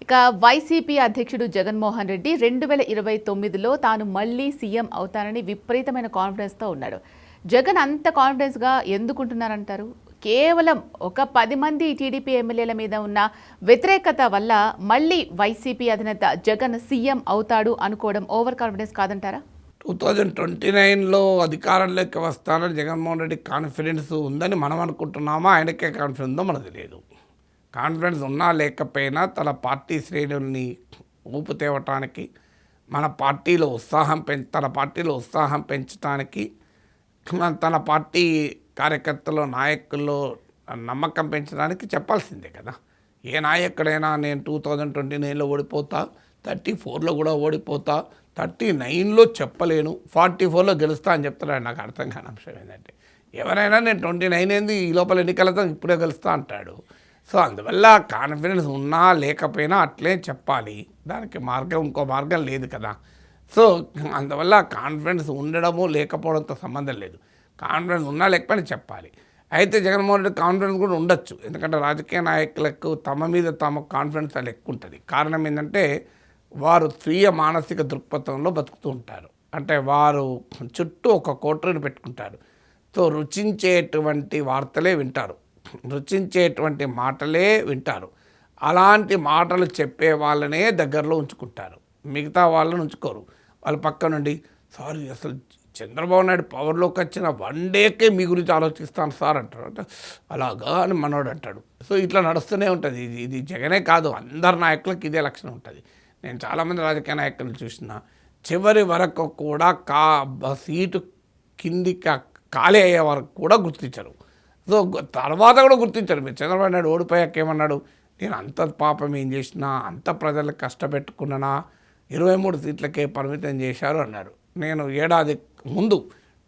ఇక వైసీపీ అధ్యక్షుడు జగన్మోహన్ రెడ్డి 2029లో తాను మళ్లీ సీఎం అవుతానని విపరీతమైన కాన్ఫిడెన్స్తో ఉన్నాడు. జగన్ అంత కాన్ఫిడెన్స్గా ఎందుకుంటున్నారంటారు? కేవలం ఒక 10 మంది టీడీపీ ఎమ్మెల్యేల మీద ఉన్న వ్యతిరేకత వల్ల మళ్లీ వైసీపీ అధినేత జగన్ సీఎం అవుతాడు అనుకోవడం ఓవర్ కాన్ఫిడెన్స్ కాదంటారా? 2029లో అధికారంలోకి వస్తానని జగన్మోహన్ రెడ్డి కాన్ఫిడెన్స్ ఉందని మనం అనుకుంటున్నామా, ఆయనకే కాన్ఫిడెన్స్ ఉందో మనకు తెలియదు. కాన్ఫిడెన్స్ ఉన్నా లేకపోయినా తన పార్టీ శ్రేణుల్ని ఊపు తేవటానికి, తన పార్టీలో ఉత్సాహం పెంచడానికి, తన పార్టీ కార్యకర్తలు నాయకుల్లో నమ్మకం పెంచడానికి చెప్పాల్సిందే కదా. ఏ నాయకుడైనా నేను 2029లో ఓడిపోతా, 34లో కూడా ఓడిపోతా, 39లో చెప్పలేను, 44లో గెలుస్తా అని చెప్తున్నాడు. నాకు అర్థం కాని అంశం ఏంటంటే, ఎవరైనా నేను 29 ఏంది ఈ లోపల ఎన్నికలతో ఇప్పుడే గెలుస్తా అంటాడు. సో అందువల్ల కాన్ఫిడెన్స్ ఉన్నా లేకపోయినా అట్లే చెప్పాలి. దానికి ఇంకో మార్గం లేదు కదా. సో అందువల్ల కాన్ఫిడెన్స్ ఉండడము లేకపోవడంతో సంబంధం లేదు. కాన్ఫిడెన్స్ ఉన్నా లేకపోయినా చెప్పాలి. అయితే జగన్మోహన్ రెడ్డి కాన్ఫిడెన్స్ కూడా ఉండొచ్చు. ఎందుకంటే రాజకీయ నాయకులకు తమ మీద తమ కాన్ఫిడెన్స్ చాలా ఎక్కువ ఉంటుంది. కారణం ఏంటంటే వారు స్వీయ మానసిక దృక్పథంలో బతుకుతూ ఉంటారు. అంటే వారు చుట్టూ ఒక కోటరీని పెట్టుకుంటారు. సో రుచించేటువంటి వార్తలే వింటారు, రుచించేటువంటి మాటలే వింటారు. అలాంటి మాటలు చెప్పే వాళ్ళనే దగ్గరలో ఉంచుకుంటారు, మిగతా వాళ్ళని ఉంచుకోరు. వాళ్ళ పక్క నుండి సార్ అసలు చంద్రబాబు నాయుడు పవర్లోకి వచ్చిన 1 డేకే మీ గురించి ఆలోచిస్తాను సార్ అంటారు. అంటే అలాగా అని మనోడు అంటాడు. సో ఇట్లా నడుస్తూనే ఉంటుంది. ఇది జగనే కాదు, అందరు నాయకులకు ఇదే లక్షణం ఉంటుంది. నేను చాలామంది రాజకీయ నాయకులను చూసిన చివరి వరకు కూడా సీటు కిందికి ఖాళీ అయ్యే వరకు కూడా గుర్తించరు. సో తర్వాత కూడా గుర్తించారు. మీరు చంద్రబాబు నాయుడు ఓడిపోయాక ఏమన్నాడు, నేను అంత పాపం ఏం చేసినా, అంత ప్రజలకు కష్టపెట్టుకున్నానా, 23 సీట్లకే పరిమితం చేశారు అన్నారు. నేను ఏడాది ముందు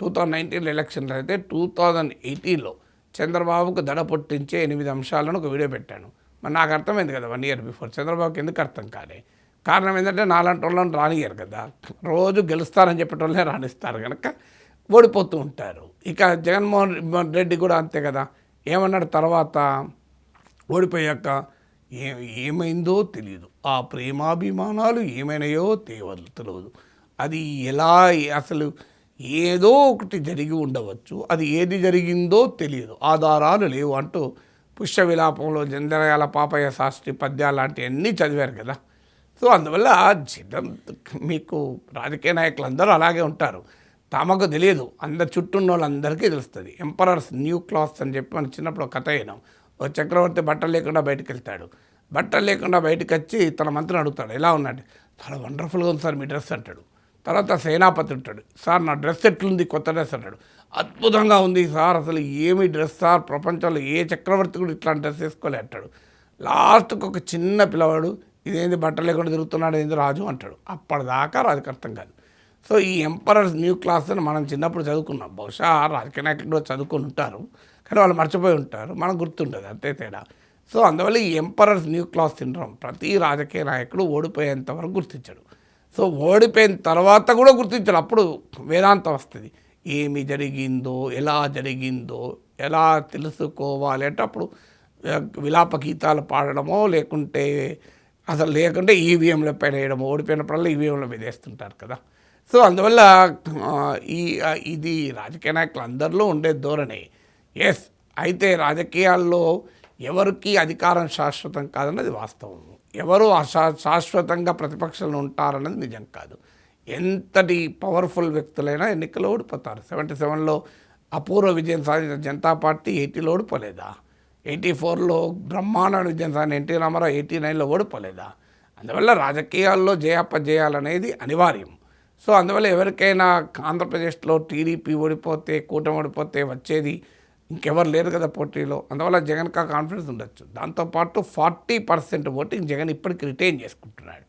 2019 ఎలక్షన్లో అయితే 2018లో చంద్రబాబుకు దడ పుట్టించే 8 అంశాలను ఒక వీడియో పెట్టాను. మరి నాకు అర్థమైంది కదా 1 ఇయర్ బిఫోర్. చంద్రబాబుకి ఎందుకు అర్థం కాలే? కారణం ఏంటంటే నాలాంటి వాళ్ళని రానియ్యారు కదా. రోజు గెలుస్తారని చెప్పేటోళ్ళనే రాణిస్తారు కనుక ఓడిపోతూ ఉంటారు. ఇక జగన్మోహన్ రెడ్డి కూడా అంతే కదా. ఏమన్నాడు తర్వాత ఓడిపోయాక, ఏమైందో తెలియదు, ఆ ప్రేమాభిమానాలు ఏమైనాయో తెలియదు, అది ఎలా అసలు ఏదో ఒకటి జరిగి ఉండవచ్చు, అది ఏది జరిగిందో తెలియదు, ఆధారాలు లేవు అంటూ పుష్య విలాపంలో జంధ్యాల పాపయ్య శాస్త్రి పద్యాలు లాంటివన్నీ చదివారు కదా. సో అందువల్ల మీకు రాజకీయ నాయకులు అందరూ అలాగే ఉంటారు. తమకు తెలియదు, అందరు చుట్టూ ఉన్న వాళ్ళందరికీ తెలుస్తుంది. ఎంపరర్స్ న్యూ క్లాత్స్ అని చెప్పి మనం చిన్నప్పుడు ఒక కథ అయినాం. ఒక చక్రవర్తి బట్టలు లేకుండా బయటకు వెళ్తాడు. బట్టలు లేకుండా బయటకు వచ్చి తన మంత్రిని అడుగుతాడు, ఎలా ఉన్నాడు, చాలా వండర్ఫుల్గా ఉంది సార్ మీ డ్రెస్ అంటాడు. తర్వాత సేనాపతి ఉంటాడు, సార్ నా డ్రెస్ ఎట్లుంది, కొత్త డ్రెస్ అంటాడు. అద్భుతంగా ఉంది సార్, అసలు ఏమి డ్రెస్ సార్, ప్రపంచంలో ఏ చక్రవర్తి కూడా ఇట్లాంటి డ్రెస్ వేసుకోలే అంటాడు. లాస్ట్కి ఒక చిన్న పిల్లవాడు, ఇదేంది బట్టలు లేకుండా తిరుగుతున్నాడు, ఏంది రాజు అంటాడు. అప్పటిదాకా రాజుకి అర్థం కాదు. సో ఈ ఎంపరర్స్ న్యూ క్లాస్ అని మనం చిన్నప్పుడు చదువుకున్నాం. బహుశా రాజకీయ నాయకులు చదువుకొని ఉంటారు, కానీ వాళ్ళు మర్చిపోయి ఉంటారు, మనకు గుర్తుంటుంది, అంతే తేడా. సో అందువల్ల ఈ ఎంపరర్స్ న్యూ క్లాస్ సిండ్రోమ్ ప్రతి రాజకీయ నాయకుడు ఓడిపోయేంత వరకు గుర్తించడు. సో ఓడిపోయిన తర్వాత కూడా గుర్తించడు. అప్పుడు వేదాంతం వస్తుంది, ఏమి జరిగిందో, ఎలా తెలుసుకోవాలి అంటే అప్పుడు విలాప గీతాలు పాడడమో లేకుంటే ఈవీఎంల పైన వేయడమో, ఓడిపోయినప్పుడల్లా ఈవీఎంల మీద వేస్తుంటారు కదా. సో అందువల్ల ఇది రాజకీయ నాయకులు అందరిలో ఉండే ధోరణి. ఎస్, అయితే రాజకీయాల్లో ఎవరికి అధికారం శాశ్వతం కాదన్నది వాస్తవం. ఎవరు శాశ్వతంగా ప్రతిపక్షంలో ఉంటారన్నది నిజం కాదు. ఎంతటి పవర్ఫుల్ వ్యక్తులైనా ఎన్నికల్లో ఓడిపోతారు. 77లో అపూర్వ విజయం సాధించిన జనతా పార్టీ 80లో ఓడిపోలేదా? 84లో బ్రహ్మాండ విజయం సాధించిన ఎన్టీ రామారావు 89లో ఓడిపోలేదా? అందువల్ల రాజకీయాల్లో జయాపజయాలనేది అనివార్యం. సో అందువల్ల ఎవరికైనా ఆంధ్రప్రదేశ్లో టీడీపీ ఓడిపోతే, కూటమి ఓడిపోతే వచ్చేది ఇంకెవరు లేరు కదా పోటీలో. అందువల్ల జగన్కి కాన్ఫిడెన్స్ ఉండొచ్చు. దాంతోపాటు 40% ఓటింగ్ జగన్ ఇప్పటికి రిటైన్ చేసుకుంటున్నాడు.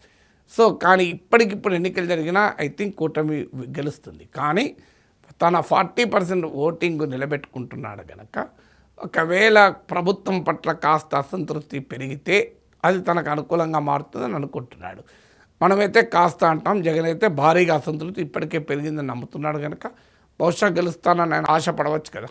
సో కానీ ఇప్పటికిప్పుడు ఎన్నికలు జరిగినా ఐ థింక్ కూటమి గెలుస్తుంది. కానీ తన 40% ఓటింగ్ నిలబెట్టుకుంటున్నాడు కనుక ఒకవేళ ప్రభుత్వం పట్ల కాస్త అసంతృప్తి పెరిగితే అది తనకు అనుకూలంగా మారుతుందని అనుకుంటున్నాడు. మనమైతే కాస్త అంటాం, జగన్ అయితే భారీగా అసంతృప్తి ఇప్పటికే పెరిగిందని నమ్ముతున్నాడు కనుక బహుశా గెలుస్తానని ఆయన ఆశపడవచ్చు కదా.